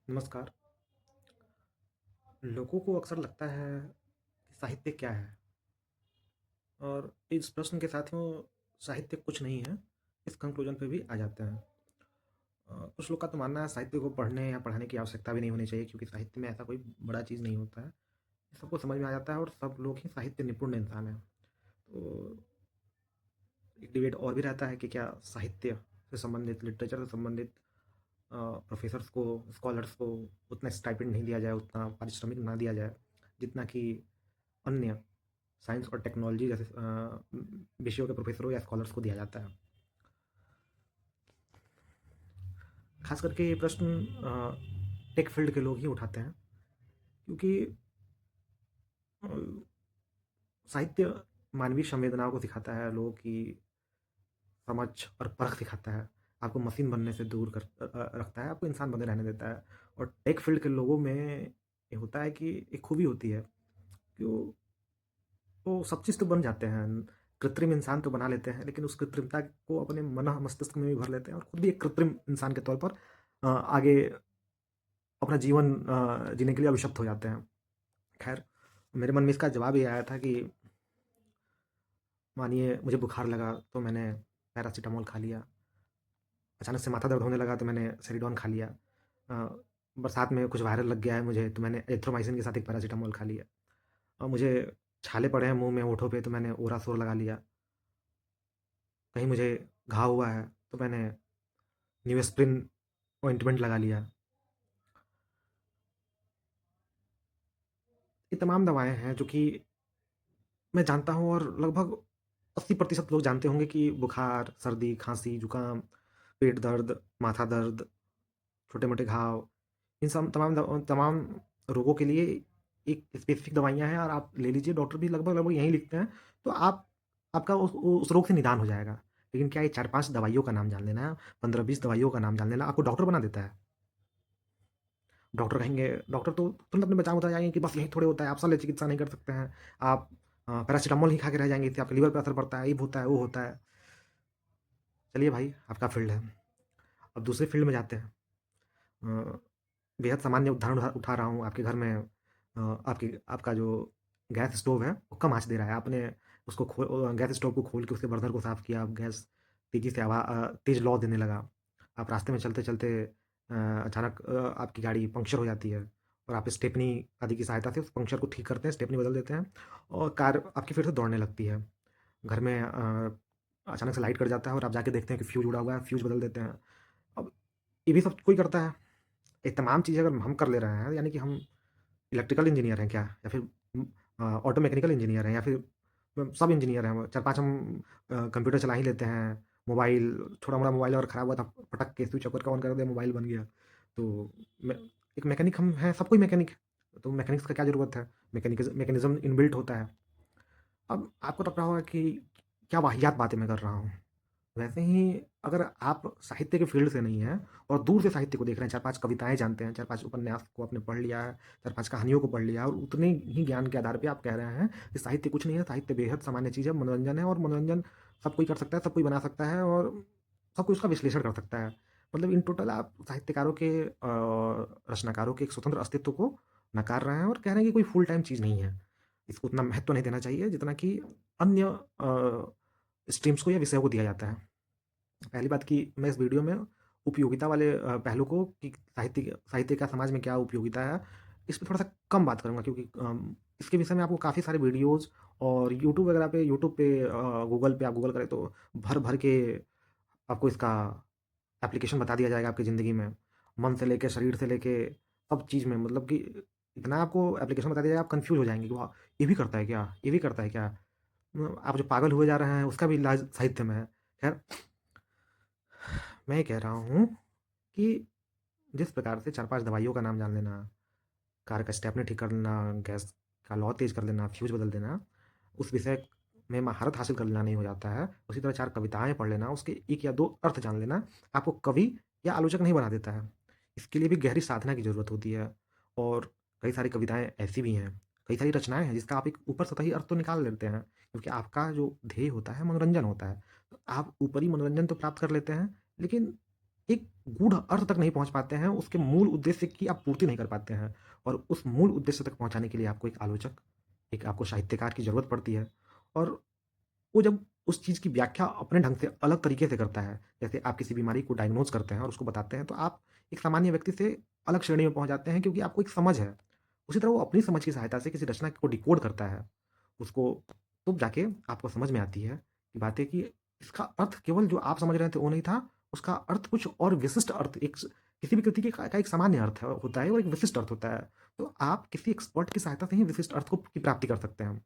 नमस्कार। लोगों को अक्सर लगता है कि साहित्य क्या है? और इस प्रश्न के साथ वो साहित्य कुछ नहीं है, इस कंक्लूजन पे भी आ जाते हैं। कुछ लोग का तो मानना है साहित्य को पढ़ने या पढ़ाने की आवश्यकता भी नहीं होनी चाहिए क्योंकि साहित्य में ऐसा कोई बड़ा चीज़ नहीं होता है। सबको समझ में आ जाता है और सब लोग ही साहित्य निपुण इंसान हैं। तो एक डिबेट और भी रहता है कि क्या साहित्य से संबंधित, लिटरेचर से संबंधित प्रोफ़ेसर्स को, स्कॉलर्स को उतना स्टाइपेंड नहीं दिया जाए, उतना पारिश्रमिक ना दिया जाए, जितना कि अन्य साइंस और टेक्नोलॉजी जैसे विषयों के प्रोफेसरों या स्कॉलर्स को दिया जाता है। खास करके ये प्रश्न टेक फील्ड के लोग ही उठाते हैं क्योंकि अ, साहित्य मानवीय संवेदनाओं को सिखाता है, लोगों की समझ और परख सिखाता है, आपको मशीन बनने से दूर रखता है, आपको इंसान बने रहने देता है। और टेक फील्ड के लोगों में ये होता है कि एक खूबी होती है कि वो सब चीज़ तो बन जाते हैं, कृत्रिम इंसान तो बना लेते हैं, लेकिन उस कृत्रिमता को अपने मन मस्तिष्क में भी भर लेते हैं और खुद भी एक कृत्रिम इंसान के तौर पर आगे अपना जीवन जीने के लिए अभिशप्त हो जाते हैं। खैर, मेरे मन में इसका जवाब ये आया था कि मानिए मुझे बुखार लगा तो मैंने पैरासिटामॉल खा लिया, अचानक से माथा दर्द होने लगा तो मैंने सेरिडॉन खा लिया, बरसात में कुछ वायरल लग गया है मुझे तो मैंने एज़्थ्रोमाइसिन के साथ एक पैरासिटामॉल खा लिया, और मुझे छाले पड़े हैं मुँह में, होठों पे, तो मैंने ओरासोर लगा लिया, कहीं मुझे घाव हुआ है तो मैंने न्यूएस्प्रिन ऑइंटमेंट लगा लिया। ये तमाम दवाएँ हैं जो कि मैं जानता हूँ और लगभग 80% लोग जानते होंगे कि बुखार, सर्दी, खाँसी, जुकाम, पेट दर्द, माथा दर्द, छोटे-मोटे घाव, इन सब तमाम रोगों के लिए एक स्पेसिफ़िक दवाइयाँ हैं और आप ले लीजिए, डॉक्टर भी लगभग-लगभग यही लिखते हैं, तो आपका उस रोग से निदान हो जाएगा। लेकिन क्या ये 4-5 दवाइयों का नाम जान लेना, 15-20 दवाइयों का नाम जान लेना आपको डॉक्टर बना देता है? डॉक्टर कहेंगे, डॉक्टर तो तुरंत अपने बचाव में बताएँगे कि बस यही थोड़े होता है, आप शल्य चिकित्सा नहीं कर सकते हैं। आप पैरासिटामॉल ही खा के रह जाएँगे, इससे आपके लिवर पे असर पड़ता है, ये होता है, वो होता है। चलिए भाई, आपका फ़ील्ड है। अब दूसरे फ़ील्ड में जाते हैं। अ, बेहद सामान्य उदाहरण उठा रहा हूँ, आपके घर में आपका जो गैस स्टोव है, वो कम आँच दे रहा है। आपने गैस स्टोव को खोल के उसके बर्नर को साफ़ किया, अब गैस तेज़ी से तेज़ लौ देने लगा। आप रास्ते में चलते-चलते अचानक आपकी गाड़ी पंक्चर हो जाती है और आप स्टेपनी आदि की सहायता से उस पंक्चर को ठीक करते हैं, स्टेपनी बदल देते हैं और कार आपकी फिर से दौड़ने लगती है। घर में अचानक से लाइट कट जाता है और आप जाके देखते हैं कि फ्यूज़ उड़ा हुआ है, फ्यूज़ बदल देते हैं। अब ये भी सब कोई करता है। ये तमाम चीज़ें अगर हम कर ले रहे हैं, यानी कि हम इलेक्ट्रिकल इंजीनियर हैं क्या? या फिर ऑटो मैकेनिकल इंजीनियर हैं या फिर सब इंजीनियर हैं। 4-5 हम कंप्यूटर चला ही लेते हैं। मोबाइल, छोटा-मोटा मोबाइल अगर खराब हुआ तो पटक के स्विच ऑफ करके ऑन कर दिया, मोबाइल बन गया। तो मैं एक मैकेनिक हम हैं, सब कोई मैकेनिक है। तो मैकेनिक्स का क्या ज़रूरत है? मैकेनिज़्म इनबिल्ट होता है। अब आपको लग रहा होगा कि क्या वाहियात बातें मैं कर रहा हूँ। वैसे ही अगर आप साहित्य के फ़ील्ड से नहीं हैं और दूर से साहित्य को देख रहे हैं, 4-5 कविताएँ जानते हैं, 4-5 उपन्यास को आपने पढ़ लिया है, 4-5 कहानियों को पढ़ लिया है और उतने ही ज्ञान के आधार पे आप कह रहे हैं कि साहित्य कुछ नहीं है, साहित्य बेहद सामान्य चीज़ है, मनोरंजन है और मनोरंजन सब कोई कर सकता है, सब कोई बना सकता है और सब कोई उसका विश्लेषण कर सकता है। मतलब इन टोटल आप साहित्यकारों के रचनाकारों के एक स्वतंत्र अस्तित्व को नकार रहे हैं और कह रहे हैं कि कोई फुल टाइम चीज़ नहीं है। इसको उतना महत्व नहीं देना चाहिए जितना कि अन्य स्ट्रीम्स को या विषयों को दिया जाता है। पहली बात कि मैं इस वीडियो में उपयोगिता वाले पहलू को कि साहित्य साहित्य का समाज में क्या उपयोगिता है, इस पे थोड़ा-सा कम बात करूँगा क्योंकि इसके विषय में आपको काफ़ी सारे वीडियोज़ और यूट्यूब पे गूगल पे आप गूगल करें तो भर-भर के आपको इसका एप्लीकेशन बता दिया जाएगा आपकी ज़िंदगी में। मन से लेके, शरीर से लेके, सब चीज़ में मतलब कि इतना आपको एप्लीकेशन बता दिया जाएगा, आप कन्फ्यूज़ हो जाएँगे कि वाह! ये भी करता है क्या? ये भी करता है क्या? आप जो पागल हुए जा रहे हैं, उसका भी इलाज साहित्य में है। खैर, मैं ये कह रहा हूँ कि जिस प्रकार से 4-5 दवाइयों का नाम जान लेना, कार का स्टेपनी ठीक कर लेना, गैस का लौ तेज़ कर देना, फ्यूज़ बदल देना, उस विषय में महारत हासिल कर लेना नहीं हो जाता है। उसी तरह 4 कविताएँ पढ़ लेना, उसके 1 या 2 अर्थ जान लेना, आपको कवि या आलोचक नहीं बना देता है। इसके लिए भी गहरी साधना की ज़रूरत होती है और कई सारी कविताएँ ऐसी भी हैं, कई सारी रचनाएँ हैं जिसका आप एक ऊपर सतही अर्थ तो निकाल लेते हैं, क्योंकि आपका जो ध्येय होता है मनोरंजन होता है। तो आप ऊपरी मनोरंजन तो प्राप्त कर लेते हैं, लेकिन एक गूढ़ अर्थ तक नहीं पहुँच पाते हैं, उसके मूल उद्देश्य की आप पूर्ति नहीं कर पाते हैं और उस मूल उद्देश्य तक पहुँचाने के लिए आपको एक आलोचक, एक आपको साहित्यकार की ज़रूरत पड़ती है और वो जब उस चीज़ की व्याख्या अपने ढंग से अलग तरीके से करता है, जैसे आप किसी बीमारी को डायग्नोज़ करते हैं और उसको बताते हैं, तो आप एक सामान्य व्यक्ति से अलग श्रेणी में पहुँच जाते हैं क्योंकि आपको एक समझ है। उसी तरह वो अपनी समझ की सहायता से किसी रचना को डिकोड करता है, उसको तब जाके आपको समझ में आती है कि बातें कि इसका अर्थ केवल जो आप समझ रहे थे वो नहीं था, उसका अर्थ कुछ और विशिष्ट अर्थ एक स किसी भी कृति के का एक सामान्य अर्थ है होता है और एक विशिष्ट अर्थ होता है। तो आप किसी एक्सपर्ट की सहायता से ही विशिष्ट अर्थ को की प्राप्ति कर सकते हैं।